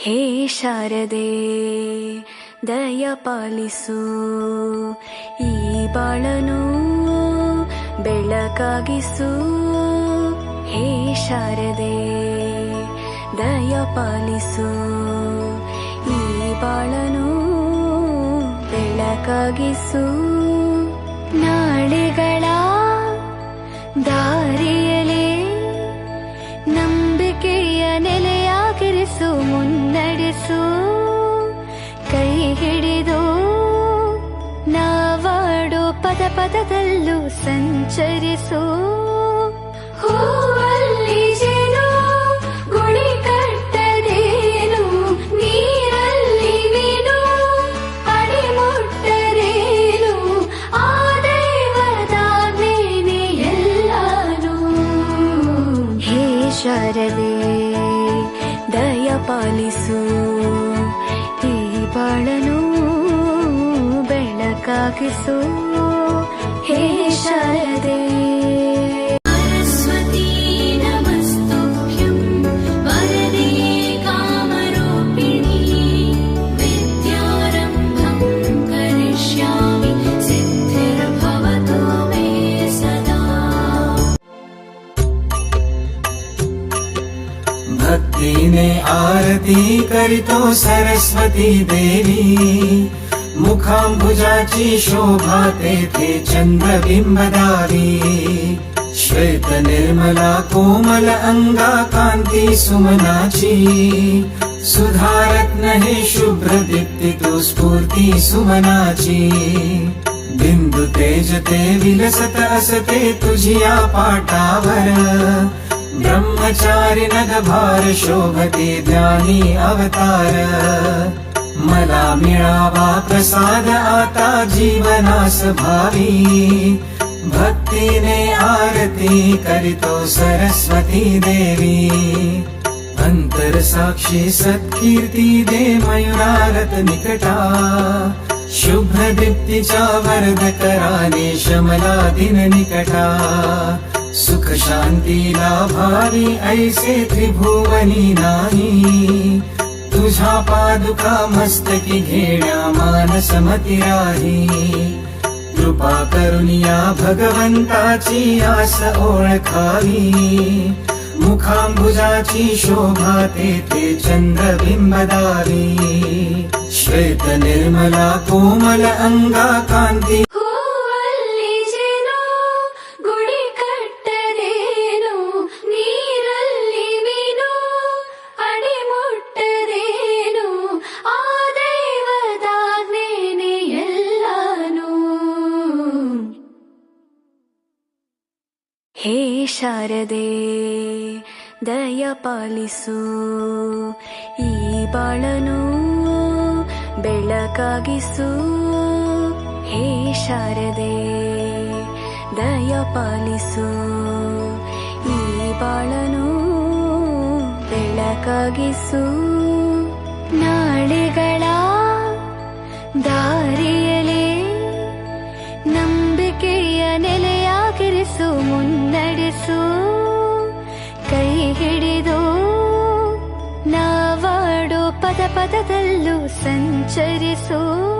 ಹೇ ಶಾರದೆ ದಯ ಪಾಲಿಸು, ಈ ಬಾಳನು ಬೆಳಕಾಗಿಸು. ಹೇ ಶಾರದೆ ದಯ ಪಾಲಿಸು, ಈ ಬಾಳನು ಬೆಳಕಾಗಿಸು. ನಾಳೆಗಳ ದಾರಿಯಲೇ ನಂಬಿಕೆಯ ನೆಲೆಯಾಗಿರಿಸು, ಮುನ್ನಡೆಸು. ಕೈ ಹಿಡಿದು ನಾವಾಡೋ ಪದ ಪದದಲ್ಲೂ ಸಂಚರಿಸು. ಹೂವಲ್ಲಿ ಜೇನು ಗುಡಿ ಕಟ್ಟದೇನು, ನೀರಲ್ಲಿ ಮೀನು ಅಡಿ ಮುಟ್ಟರೇನು, ಆ ದೈವದಾಜ್ಞೆನೇ ಎಲ್ಲಾನು. ಹೇ ಶಾರದೆ ದಯ ಪಾಲಿಸು, ಈ ಬಾಳನು ಬೆಳಕಾಗಿಸು. ಹೇ ಶಾರದೆ ಸರಸ್ವತೀ ನಮಸ್ತುಭ್ಯಂ ವರದೇ ಕಾಮರೂಪಿಣಿ, ವಿದ್ಯಾರಂಭಂ ಕರಿಷ್ಯಾಮಿ ಸಿದ್ಧಿರ್ಭವತು ಮೇ ಸದಾ. भक्ति ने आरती करितो सरस्वती देवी, मुखांबुजाची शोभा तेथे चंद्रबिंबदारी. श्वेत निर्मला कोमल अंगा कांती सुमनाची, सुधारत्न हे शुभ्र दीप्ती तो स्फूर्ती सुमनाची. बिंदु तेज ते विलसत असते तुझिया पाटावर, ब्रह्मचारी नगभार शोभते ध्यानी अवतार. मला मिळावा प्रसाद आता जीवनास भावी, भक्तीने आरती करितो सरस्वती देवी. अंतर साक्षी सत्कीर्ती दे मयुरारत निकटा, शुभ्र दीप्तीच्या वरद कराने शमला दिन निकटा. सुख शांती लाभावी ऐसे त्रिभुवनी नाही, तुझा पादुका मस्तकी घेण्या मानस मती राही. कृपा करुनिया भगवंताची आस ओळखावी, मुखांबुजाची शोभा तेथे चंद्रबिंबदारी. श्वेत निर्मला कोमल अंगा कांती. ಹೇ ಶಾರದೆ ದಯ ಪಾಲಿಸು, ಈ ಬಾಳನು ಬೆಳಕಾಗಿಸು. ಹೇ ಶಾರದೆ ದಯ ಪಾಲಿಸು, ಈ ಬಾಳನು ಬೆಳಕಾಗಿಸು. ನಾಳೆಗಳ ದಾರಿಯಲೇ ನಂಬಿಕೆಯ ನೆಲೆಯಾಗಿರಿಸು, ಮುನ್ನಡೆಸು. ಕೈ ಹಿಡಿದು ನಾವಾಡೋ ಪದ ಪದದಲ್ಲೂ ಸಂಚರಿಸು.